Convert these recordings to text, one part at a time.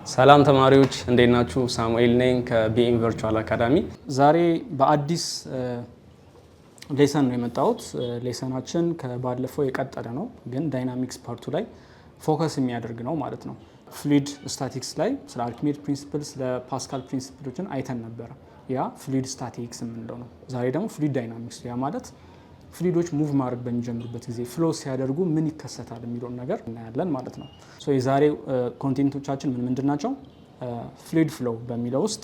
ሰላም ተማሪዎች እንዴት ናችሁ? ሳሙኤል ነኝ ከቢኤም ቨርቹዋል አካዳሚ። ዛሬ በአዲስ ሌሰን ነው የመጣሁት። ሌሰናችን ከባለፈው የቀጠለ ነው፣ ግን ዳይናሚክስ ፓርቱ ላይ ፎከስ የሚያደርግ ነው ማለት ነው። ፍሉይድ ስታቲክስ ላይ ስለ አርኪሜድ ፕሪንሲፕል፣ ስለ ፓስካል ፕሪንሲፕሎችን አይተን ነበረ። ያ ፍሉይድ ስታቲክስ የምንለው ነው። ዛሬ ደግሞ ፍሉይድ ዳይናሚክስ፣ ያ ማለት ፍሉይዶች ሙቭ ማድረግ በሚጀምሩበት ጊዜ ፍሎ ሲያደርጉ ምን ይከሰታል የሚለውን ነገር እናያለን ማለት ነው። የዛሬው ኮንቴንቶቻችን ምን ምንድን ናቸው? ፍሉይድ ፍሎ በሚለው ውስጥ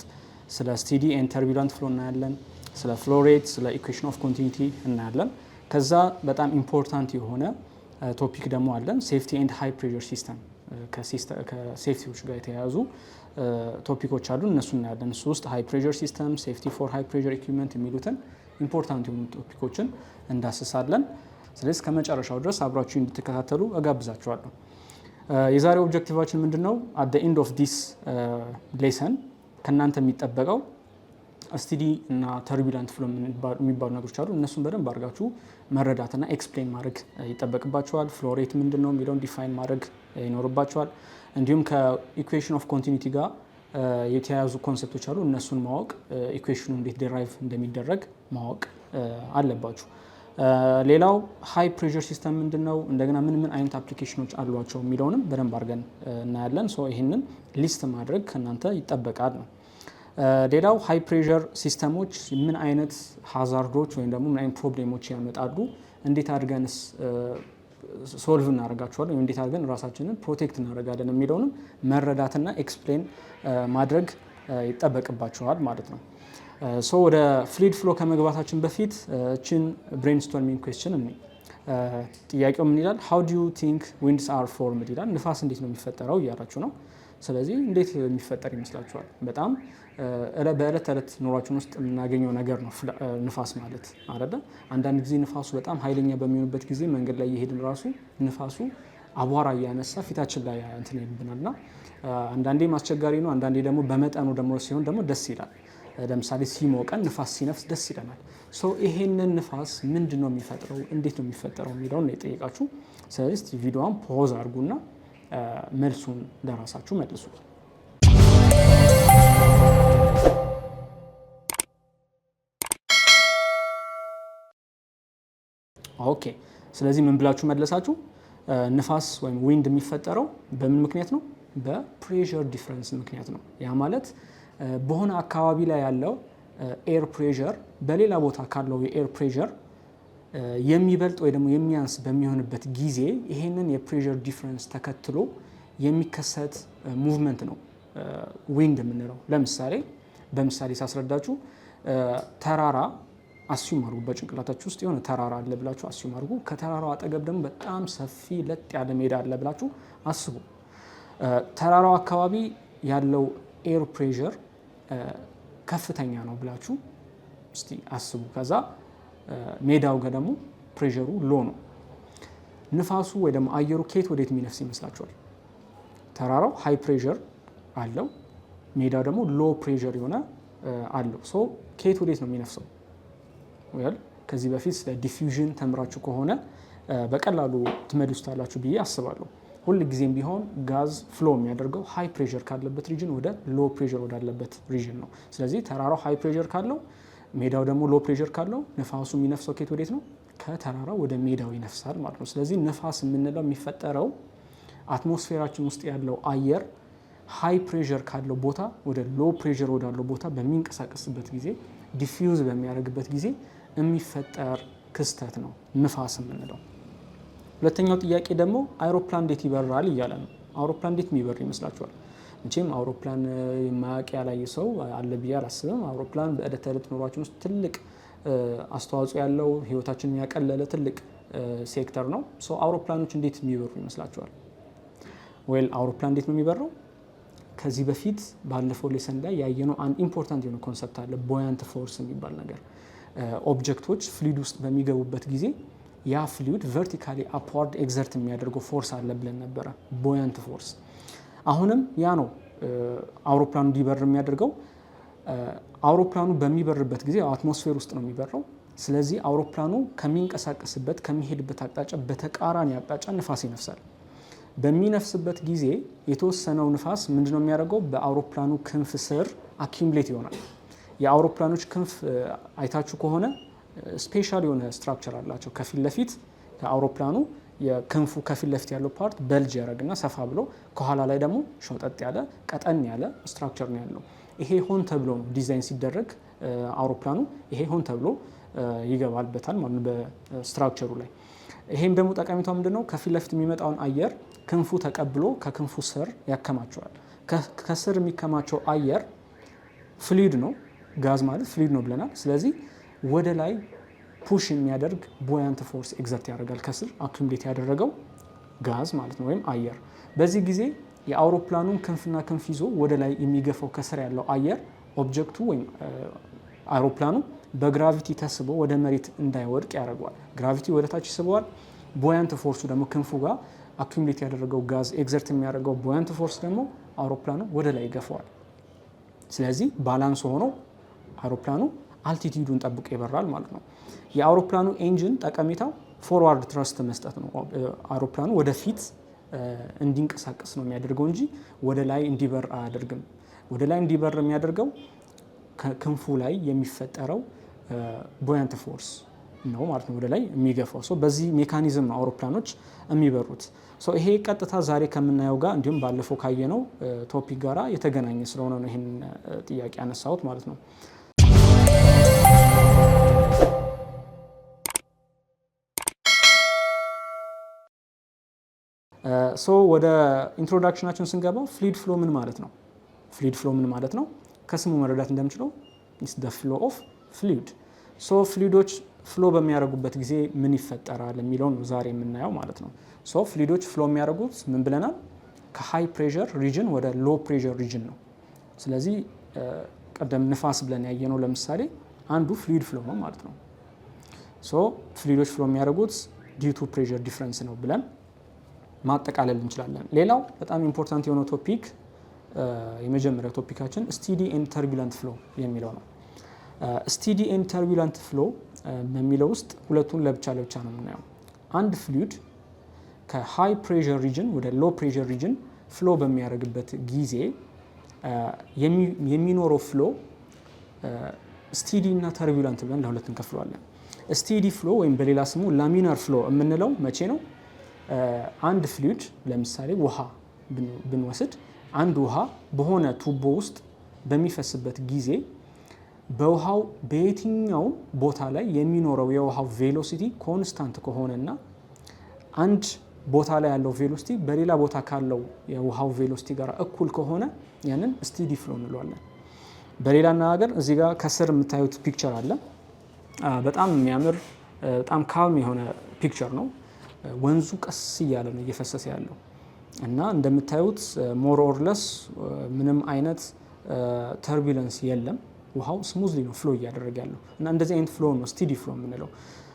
ስለ ስቴዲ ኤንድ ተርቢላንት ፍሎ እናያለን። ስለ ፍሎ ሬት፣ ስለ ኢኩዌሽን ኦፍ ኮንቲኒቲ እናያለን። ከዛ በጣም ኢምፖርታንት የሆነ ቶፒክ ደግሞ አለን፣ ሴፍቲ ኤንድ ሃይ ፕሬሸር ሲስተም። ከሴፍቲዎች ጋር የተያያዙ ቶፒኮች አሉ፣ እነሱ እናያለን። እሱ ውስጥ ሃይ ፕሬሸር ሲስተም፣ ሴፍቲ ፎር ሃይ ፕሬሸር ኢኩዊፕመንት የሚሉትን ኢምፖርታንት የሆኑ ቶፒኮችን እንዳስሳለን። ስለዚህ ከመጨረሻው ድረስ አብራችሁ እንድትከታተሉ እጋብዛችኋለሁ። የዛሬው ኦብጀክቲቫችን ምንድን ነው? አት ዘ ኤንድ ኦፍ ዲስ ሌሰን ከእናንተ የሚጠበቀው ስቲዲ እና ተርቢላንት ፍሎ የሚባሉ ነገሮች አሉ። እነሱን በደንብ አድርጋችሁ መረዳትና ኤክስፕሌን ማድረግ ይጠበቅባቸዋል። ፍሎ ሬት ምንድን ነው የሚለውን ዲፋይን ማድረግ ይኖርባቸዋል። እንዲሁም ከኢኩዌሽን ኦፍ ኮንቲኒቲ ጋር የተያያዙ ኮንሰፕቶች አሉ። እነሱን ማወቅ፣ ኢኩዌሽኑ እንዴት ዴራይቭ እንደሚደረግ ማወቅ አለባችሁ። ሌላው ሃይ ፕሬሸር ሲስተም ምንድን ነው፣ እንደገና ምን ምን አይነት አፕሊኬሽኖች አሏቸው የሚለውንም በደንብ አድርገን እናያለን። ይህንን ሊስት ማድረግ ከእናንተ ይጠበቃል ነው። ሌላው ሃይ ፕሬሸር ሲስተሞች ምን አይነት ሃዛርዶች ወይም ደግሞ ምን አይነት ፕሮብሌሞች ያመጣሉ፣ እንዴት አድርገንስ ሶልቭ እናደርጋቸዋለን፣ ወይም እንዴት አድርገን ራሳችንን ፕሮቴክት እናደርጋለን የሚለውንም መረዳትና ኤክስፕሌን ማድረግ ይጠበቅባቸዋል ማለት ነው። ወደ ፍሉይድ ፍሎ ከመግባታችን በፊት እችን ብሬንስቶርሚንግ ኩዌስችን እኔ ጥያቄው ምን ይላል? ሃው ዱ ዩ ቲንክ ዊንድስ አር ፎርምድ ይላል። ንፋስ እንዴት ነው የሚፈጠረው እያላችሁ ነው። ስለዚህ እንዴት የሚፈጠር ይመስላችኋል? በጣም በዕለት ተዕለት ኑሯችን ውስጥ የምናገኘው ነገር ነው ንፋስ ማለት አይደለ? አንዳንድ ጊዜ ንፋሱ በጣም ኃይለኛ በሚሆንበት ጊዜ መንገድ ላይ እየሄድን ራሱ ንፋሱ አቧራ እያነሳ ፊታችን ላይ እንትን ይልብናል እና አንዳንዴም አስቸጋሪ ነው። አንዳንዴ ደግሞ በመጠኑ ደግሞ ሲሆን ደግሞ ደስ ይላል። ለምሳሌ ሲሞቀን ንፋስ ሲነፍስ ደስ ይለናል። ይሄንን ንፋስ ምንድን ነው የሚፈጥረው፣ እንዴት ነው የሚፈጠረው የሚለውን ነው የጠየቃችሁ። ስለዚህ ቪዲዮውን ፖዝ አድርጉና መልሱን ለራሳችሁ መልሱ። ኦኬ፣ ስለዚህ ምን ብላችሁ መለሳችሁ? ንፋስ ወይም ዊንድ የሚፈጠረው በምን ምክንያት ነው? በፕሬሸር ዲፍረንስ ምክንያት ነው። ያ ማለት በሆነ አካባቢ ላይ ያለው ኤር ፕሬሸር በሌላ ቦታ ካለው የኤር ፕሬሸር የሚበልጥ ወይ ደግሞ የሚያንስ በሚሆንበት ጊዜ ይሄንን የፕሬሸር ዲፍረንስ ተከትሎ የሚከሰት ሙቭመንት ነው ዊንድ የምንለው። በምሳሌ ሳስረዳችሁ ተራራ አስዩም አድርጉ። በጭንቅላታችሁ ውስጥ የሆነ ተራራ አለ ብላችሁ አስዩም አድርጉ። ከተራራው አጠገብ ደግሞ በጣም ሰፊ ለጥ ያለ ሜዳ አለ ብላችሁ አስቡ። ተራራው አካባቢ ያለው ኤር ፕሬሸር ከፍተኛ ነው ብላችሁ እስቲ አስቡ። ከዛ ሜዳው ጋር ደግሞ ፕሬሸሩ ሎ ነው። ንፋሱ ወይ ደግሞ አየሩ ከየት ወዴት የሚነፍስ ይመስላችኋል? ተራራው ሃይ ፕሬሸር አለው፣ ሜዳው ደግሞ ሎ ፕሬሸር የሆነ አለው። ከየት ወዴት ነው የሚነፍሰው? ከዚህ በፊት ስለ ዲፊውዥን ተምራችሁ ከሆነ በቀላሉ ትመልሱታላችሁ ብዬ አስባለሁ። ሁል ጊዜም ቢሆን ጋዝ ፍሎ የሚያደርገው ሃይ ፕሬሸር ካለበት ሪጅን ወደ ሎ ፕሬሸር ወዳለበት ሪጅን ነው። ስለዚህ ተራራው ሃይ ፕሬሸር ካለው፣ ሜዳው ደግሞ ሎ ፕሬሸር ካለው ንፋሱ የሚነፍሰው ከየት ወዴት ነው? ከተራራው ወደ ሜዳው ይነፍሳል ማለት ነው። ስለዚህ ንፋስ የምንለው የሚፈጠረው አትሞስፌራችን ውስጥ ያለው አየር ሃይ ፕሬሸር ካለው ቦታ ወደ ሎ ፕሬሸር ወዳለው ቦታ በሚንቀሳቀስበት ጊዜ፣ ዲፊውዝ በሚያደርግበት ጊዜ የሚፈጠር ክስተት ነው ንፋስ የምንለው። ሁለተኛው ጥያቄ ደግሞ አይሮፕላን እንዴት ይበራል እያለ ነው። አውሮፕላን እንዴት የሚበር ይመስላችኋል? መቼም አውሮፕላን የማያውቅ ያላየ ሰው አለ ብዬ አላስብም። አውሮፕላን በዕለት ተዕለት ኑሯችን ውስጥ ትልቅ አስተዋጽኦ ያለው፣ ህይወታችንን ያቀለለ ትልቅ ሴክተር ነው። አውሮፕላኖች እንዴት የሚበሩ ይመስላችኋል? አውሮፕላን እንዴት ነው የሚበረው? ከዚህ በፊት ባለፈው ሌሰን ላይ ያየነው አንድ ኢምፖርታንት የሆነ ኮንሰፕት አለ፣ ቦያንት ፎርስ የሚባል ነገር። ኦብጀክቶች ፍሉይድ ውስጥ በሚገቡበት ጊዜ ያ ፍሉይድ ቨርቲካሊ አፕዋርድ ኤግዘርት የሚያደርገው ፎርስ አለ ብለን ነበረ፣ ቦያንት ፎርስ። አሁንም ያ ነው አውሮፕላኑ እንዲበር የሚያደርገው። አውሮፕላኑ በሚበርበት ጊዜ አትሞስፌር ውስጥ ነው የሚበረው። ስለዚህ አውሮፕላኑ ከሚንቀሳቀስበት ከሚሄድበት አቅጣጫ በተቃራኒ አቅጣጫ ንፋስ ይነፍሳል። በሚነፍስበት ጊዜ የተወሰነው ንፋስ ምንድነው የሚያደርገው? በአውሮፕላኑ ክንፍ ስር አኪሙሌት ይሆናል። የአውሮፕላኖች ክንፍ አይታችሁ ከሆነ ስፔሻል የሆነ ስትራክቸር አላቸው። ከፊት ለፊት ከአውሮፕላኑ የክንፉ ከፊት ለፊት ያለው ፓርት በልጅ ያደርግና ሰፋ ብሎ ከኋላ ላይ ደግሞ ሾጠጥ ያለ ቀጠን ያለ ስትራክቸር ነው ያለው። ይሄ ሆን ተብሎ ነው ዲዛይን ሲደረግ አውሮፕላኑ ይሄ ሆን ተብሎ ይገባልበታል ማለት በስትራክቸሩ ላይ። ይሄም ደግሞ ጠቀሜታው ምንድነው? ከፊት ለፊት የሚመጣውን አየር ክንፉ ተቀብሎ ከክንፉ ስር ያከማቸዋል። ከስር የሚከማቸው አየር ፍሉይድ ነው፣ ጋዝ ማለት ፍሉይድ ነው ብለናል። ስለዚህ ወደ ላይ ፑሽ የሚያደርግ ቦያንት ፎርስ ኤግዘርት ያደርጋል ከስር አኩሙሌት ያደረገው ጋዝ ማለት ነው ወይም አየር። በዚህ ጊዜ የአውሮፕላኑን ክንፍና ክንፍ ይዞ ወደ ላይ የሚገፋው ከስር ያለው አየር ኦብጀክቱ ወይም አውሮፕላኑ በግራቪቲ ተስቦ ወደ መሬት እንዳይወድቅ ያደርገዋል። ግራቪቲ ወደ ታች ይስበዋል። ቦያንት ፎርሱ ደግሞ ክንፉ ጋር አኩሙሌት ያደረገው ጋዝ ኤግዘርት የሚያደርገው ቦያንት ፎርስ ደግሞ አውሮፕላኑ ወደ ላይ ይገፋዋል። ስለዚህ ባላንስ ሆኖ አውሮፕላኑ አልቲቲዩዱን ጠብቆ ይበራል ማለት ነው። የአውሮፕላኑ ኤንጂን ጠቀሜታው ፎርዋርድ ትረስት መስጠት ነው። አውሮፕላኑ ወደፊት እንዲንቀሳቀስ ነው የሚያደርገው እንጂ ወደ ላይ እንዲበር አያደርግም። ወደ ላይ እንዲበር የሚያደርገው ክንፉ ላይ የሚፈጠረው ቦያንት ፎርስ ነው ማለት ነው፣ ወደ ላይ የሚገፋው ሰው። በዚህ ሜካኒዝም ነው አውሮፕላኖች የሚበሩት። ይሄ ቀጥታ ዛሬ ከምናየው ጋር እንዲሁም ባለፈው ካየነው ቶፒክ ጋራ የተገናኘ ስለሆነ ነው ይህን ጥያቄ ያነሳሁት ማለት ነው። ወደ ኢንትሮዳክሽናችን ስንገባ ፍሉይድ ፍሎ ምን ማለት ነው? ፍሉይድ ፍሎ ምን ማለት ነው? ከስሙ መረዳት እንደምችለው ኢትስ ዘ ፍሎ ኦፍ ፍሉይድ። ፍሉይዶች ፍሎ በሚያደርጉበት ጊዜ ምን ይፈጠራል የሚለው ነው ዛሬ የምናየው ማለት ነው። ፍሉይዶች ፍሎ የሚያደርጉት ምን ብለናል? ከሃይ ፕሬሸር ሪጅን ወደ ሎ ፕሬሸር ሪጅን ነው። ስለዚህ ቀደም ንፋስ ብለን ያየነው ለምሳሌ አንዱ ፍሉይድ ፍሎ ነው ማለት ነው። ፍሉይዶች ፍሎ የሚያደርጉት ዲው ቱ ፕሬሸር ዲፍረንስ ነው ብለን ማጠቃለል እንችላለን። ሌላው በጣም ኢምፖርታንት የሆነው ቶፒክ የመጀመሪያው ቶፒካችን ስቲዲ ኤንድ ተርቢለንት ፍሎ የሚለው ነው። ስቲዲ ኤንድ ተርቢለንት ፍሎ በሚለው ውስጥ ሁለቱን ለብቻ ለብቻ ነው የምናየው። አንድ ፍሉይድ ከሃይ ፕሬሸር ሪጅን ወደ ሎ ፕሬሸር ሪጅን ፍሎ በሚያደርግበት ጊዜ የሚኖረው ፍሎ ስቲዲ እና ተርቢለንት ብለን ለሁለት እንከፍለዋለን። ስቲዲ ፍሎ ወይም በሌላ ስሙ ላሚናር ፍሎ የምንለው መቼ ነው? አንድ ፍሉይድ ለምሳሌ ውሃ ብንወስድ አንድ ውሃ በሆነ ቱቦ ውስጥ በሚፈስበት ጊዜ በውሃው በየትኛው ቦታ ላይ የሚኖረው የውሃው ቬሎሲቲ ኮንስታንት ከሆነና አንድ ቦታ ላይ ያለው ቬሎሲቲ በሌላ ቦታ ካለው የውሃው ቬሎሲቲ ጋር እኩል ከሆነ ያንን ስቲዲ ፍሎ እንለዋለን። በሌላ አነጋገር እዚህ ጋር ከስር የምታዩት ፒክቸር አለ። በጣም የሚያምር በጣም ካልም የሆነ ፒክቸር ነው። ወንዙ ቀስ እያለ ነው እየፈሰሰ ያለው እና እንደምታዩት ሞር ኦር ለስ ምንም አይነት ተርቢለንስ የለም። ውሃው ስሙዝሊ ነው ፍሎ እያደረገ ያለው እና እንደዚህ አይነት ፍሎ ነው ስቲዲ ፍሎ የምንለው።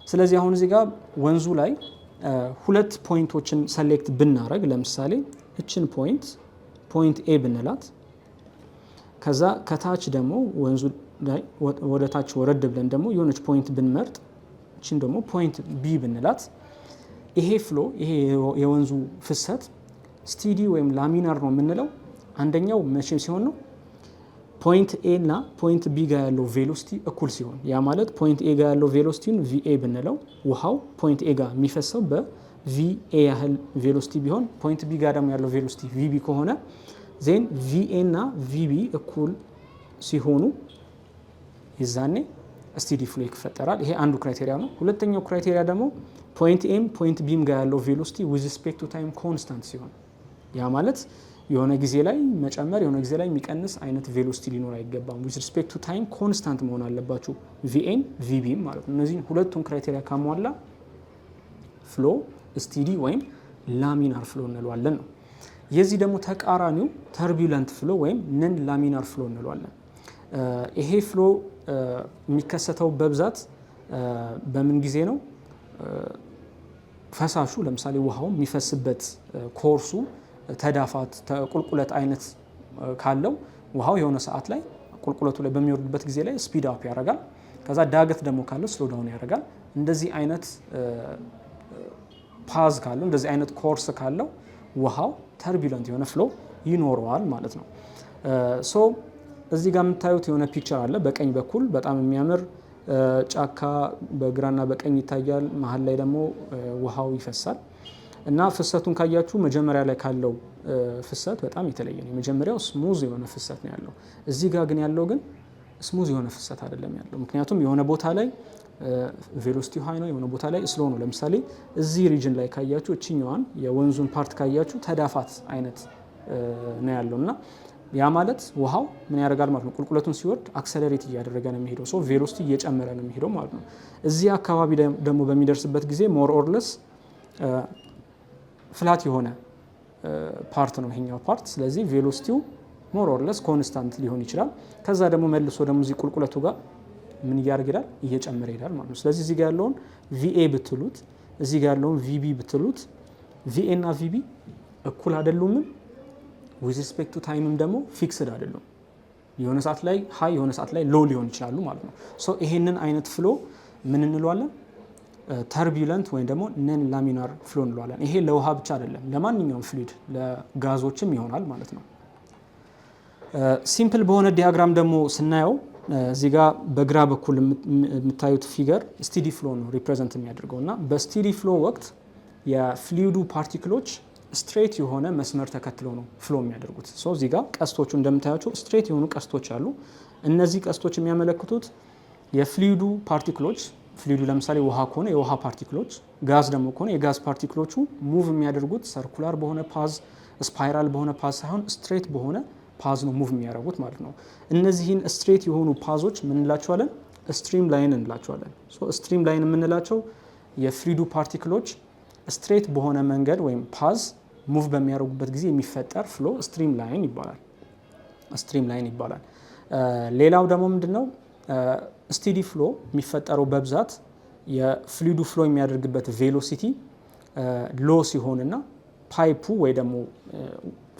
ስለዚህ አሁን እዚህ ጋር ወንዙ ላይ ሁለት ፖይንቶችን ሰሌክት ብናረግ ለምሳሌ እችን ፖይንት ኤ ብንላት፣ ከዛ ከታች ደግሞ ወንዙ ላይ ወደ ታች ወረድ ብለን ደግሞ የሆነች ፖይንት ብንመርጥ እችን ደግሞ ፖይንት ቢ ብንላት፣ ይሄ ፍሎ ይሄ የወንዙ ፍሰት ስቲዲ ወይም ላሚናር ነው የምንለው አንደኛው መቼ ሲሆን ነው? ፖይንት ኤ እና ፖይንት ቢ ጋር ያለው ቬሎሲቲ እኩል ሲሆን፣ ያ ማለት ፖይንት ኤ ጋር ያለው ቬሎሲቲን ቪኤ ብንለው ውሃው ፖይንት ኤ ጋር የሚፈሰው በቪኤ ያህል ቬሎሲቲ ቢሆን፣ ፖይንት ቢ ጋር ደግሞ ያለው ቬሎሲቲ ቪቢ ከሆነ ዜን ቪኤ እና ቪቢ እኩል ሲሆኑ ይዛኔ ስቲዲ ፍሎ ይፈጠራል። ይሄ አንዱ ክራይቴሪያ ነው። ሁለተኛው ክራይቴሪያ ደግሞ ፖይንት ኤም ፖይንት ቢም ጋር ያለው ቬሎሲቲ ዊዝ ሪስፔክት ቱ ታይም ኮንስታንት ሲሆን፣ ያ ማለት የሆነ ጊዜ ላይ መጨመር የሆነ ጊዜ ላይ የሚቀንስ አይነት ቬሎሲቲ ሊኖር አይገባም። ዊዝ ሪስፔክት ቱ ታይም ኮንስታንት መሆን አለባቸው ቪኤን ቪቢም ማለት ነው። እነዚህን ሁለቱን ክራይቴሪያ ካሟላ ፍሎ ስቲዲ ወይም ላሚናር ፍሎ እንለዋለን ነው። የዚህ ደግሞ ተቃራኒው ተርቢለንት ፍሎ ወይም ነን ላሚናር ፍሎ እንለዋለን። ይሄ ፍሎ የሚከሰተው በብዛት በምን ጊዜ ነው? ፈሳሹ ለምሳሌ ውሃው የሚፈስበት ኮርሱ ተዳፋት ቁልቁለት አይነት ካለው ውሃው የሆነ ሰዓት ላይ ቁልቁለቱ ላይ በሚወርድበት ጊዜ ላይ ስፒድ አፕ ያደርጋል። ከዛ ዳገት ደግሞ ካለው ስሎ ዳውን ያደርጋል። እንደዚህ አይነት ፓዝ ካለው እንደዚህ አይነት ኮርስ ካለው ውሃው ተርቢለንት የሆነ ፍሎ ይኖረዋል ማለት ነው። ሶ እዚህ ጋር የምታዩት የሆነ ፒክቸር አለ በቀኝ በኩል በጣም የሚያምር ጫካ በግራና በቀኝ ይታያል። መሀል ላይ ደግሞ ውሃው ይፈሳል እና ፍሰቱን ካያችሁ መጀመሪያ ላይ ካለው ፍሰት በጣም የተለየ ነው። የመጀመሪያው ስሙዝ የሆነ ፍሰት ነው ያለው። እዚህ ጋር ግን ያለው ግን ስሙዝ የሆነ ፍሰት አይደለም ያለው። ምክንያቱም የሆነ ቦታ ላይ ቬሎሲቲ ሃይ ነው፣ የሆነ ቦታ ላይ ስሎ ነው። ለምሳሌ እዚህ ሪጅን ላይ ካያችሁ እችኛዋን የወንዙን ፓርት ካያችሁ ተዳፋት አይነት ነው ያለው እና ያ ማለት ውሃው ምን ያደርጋል ማለት ነው፣ ቁልቁለቱን ሲወርድ አክሰለሬት እያደረገ ነው የሚሄደው። ሶ ቬሎሲቲ እየጨመረ ነው የሚሄደው ማለት ነው። እዚህ አካባቢ ደግሞ በሚደርስበት ጊዜ ሞር ኦርለስ ፍላት የሆነ ፓርት ነው ይሄኛው ፓርት። ስለዚህ ቬሎሲቲው ሞር ኦርለስ ኮንስታንት ሊሆን ይችላል። ከዛ ደግሞ መልሶ ደግሞ እዚህ ቁልቁለቱ ጋር ምን እያደረገ ይሄዳል? እየጨመረ ይሄዳል ማለት ነው። ስለዚህ እዚህ ጋር ያለውን ቪኤ ብትሉት፣ እዚህ ጋር ያለውን ቪቢ ብትሉት፣ ቪኤ እና ቪቢ እኩል አይደሉም። ዊዝ ሪስፔክት ቱ ታይምም ደግሞ ፊክስድ አይደሉም። የሆነ ሰዓት ላይ ሃይ የሆነ ሰዓት ላይ ሎ ሊሆን ይችላሉ ማለት ነው። ሶ ይሄንን አይነት ፍሎ ምን እንለዋለን? ተርቢለንት ወይም ደግሞ ነን ላሚናር ፍሎ እንለዋለን። ይሄ ለውሃ ብቻ አይደለም፣ ለማንኛውም ፍሉይድ ለጋዞችም ይሆናል ማለት ነው። ሲምፕል በሆነ ዲያግራም ደግሞ ስናየው እዚህ ጋር በግራ በኩል የምታዩት ፊገር ስቲዲ ፍሎ ነው ሪፕሬዘንት የሚያደርገው እና በስቲዲ ፍሎ ወቅት የፍሉይዱ ፓርቲክሎች ስትሬት የሆነ መስመር ተከትለው ነው ፍሎ የሚያደርጉት። ሶ እዚህ ጋር ቀስቶቹ እንደምታያቸው ስትሬት የሆኑ ቀስቶች አሉ። እነዚህ ቀስቶች የሚያመለክቱት የፍሉይዱ ፓርቲክሎች፣ ፍሉይዱ ለምሳሌ ውሃ ከሆነ የውሃ ፓርቲክሎች፣ ጋዝ ደግሞ ከሆነ የጋዝ ፓርቲክሎቹ ሙቭ የሚያደርጉት ሰርኩላር በሆነ ፓዝ፣ ስፓይራል በሆነ ፓዝ ሳይሆን ስትሬት በሆነ ፓዝ ነው ሙቭ የሚያደርጉት ማለት ነው። እነዚህን ስትሬት የሆኑ ፓዞች ምን እንላቸዋለን? ስትሪም ላይን እንላቸዋለን። ሶ ስትሪም ላይን የምንላቸው የፍሉይዱ ፓርቲክሎች ስትሬት በሆነ መንገድ ወይም ፓዝ ሙቭ በሚያደርጉበት ጊዜ የሚፈጠር ፍሎ ስትሪም ላይን ይባላል። ስትሪም ላይን ይባላል። ሌላው ደግሞ ምንድነው? ስቲዲ ፍሎ የሚፈጠረው በብዛት የፍሉይዱ ፍሎ የሚያደርግበት ቬሎሲቲ ሎ ሲሆንና ፓይፑ ወይ ደግሞ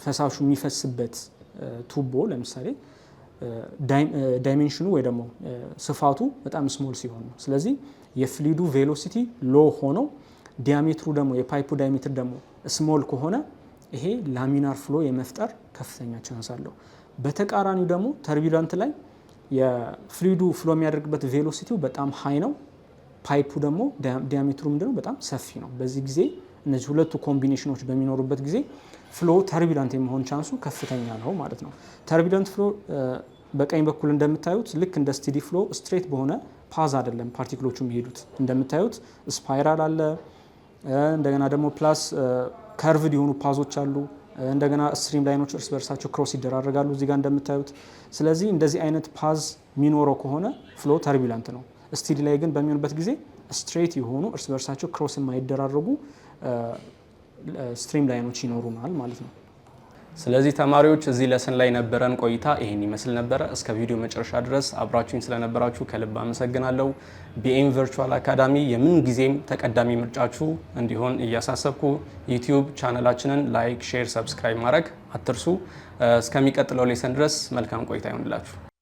ፈሳሹ የሚፈስበት ቱቦ ለምሳሌ ዳይሜንሽኑ ወይ ደግሞ ስፋቱ በጣም ስሞል ሲሆን ነው። ስለዚህ የፍሉይዱ ቬሎሲቲ ሎ ሆኖ ዲያሜትሩ ደግሞ የፓይፑ ዳያሜትር ደግሞ ስሞል ከሆነ ይሄ ላሚናር ፍሎ የመፍጠር ከፍተኛ ቻንስ አለው። በተቃራኒው ደግሞ ተርቢለንት ላይ የፍሉይዱ ፍሎ የሚያደርግበት ቬሎሲቲው በጣም ሃይ ነው፣ ፓይፑ ደግሞ ዲያሜትሩ ምንድነው በጣም ሰፊ ነው። በዚህ ጊዜ እነዚህ ሁለቱ ኮምቢኔሽኖች በሚኖሩበት ጊዜ ፍሎ ተርቢለንት የመሆን ቻንሱ ከፍተኛ ነው ማለት ነው። ተርቢለንት ፍሎ በቀኝ በኩል እንደምታዩት ልክ እንደ ስቲዲ ፍሎ ስትሬት በሆነ ፓዝ አይደለም ፓርቲክሎቹ የሚሄዱት። እንደምታዩት ስፓይራል አለ፣ እንደገና ደግሞ ፕላስ ከርቭድ የሆኑ ፓዞች አሉ፣ እንደገና ስትሪም ላይኖች እርስ በርሳቸው ክሮስ ይደራረጋሉ እዚህ ጋር እንደምታዩት። ስለዚህ እንደዚህ አይነት ፓዝ የሚኖረው ከሆነ ፍሎ ተርቢለንት ነው። ስቲዲ ላይ ግን በሚሆንበት ጊዜ ስትሬት የሆኑ እርስ በርሳቸው ክሮስ የማይደራረጉ ስትሪም ላይኖች ይኖሩናል ማለት ነው። ስለዚህ ተማሪዎች እዚህ ለሰን ላይ ነበረን ቆይታ ይሄን ይመስል ነበረ። እስከ ቪዲዮ መጨረሻ ድረስ አብራችሁኝ ስለነበራችሁ ከልብ አመሰግናለሁ። ቢኤም ቨርቹዋል አካዳሚ የምን ጊዜም ተቀዳሚ ምርጫችሁ እንዲሆን እያሳሰብኩ ዩቲዩብ ቻናላችንን ላይክ፣ ሼር፣ ሰብስክራይብ ማድረግ አትርሱ። እስከሚቀጥለው ሌሰን ድረስ መልካም ቆይታ ይሆንላችሁ።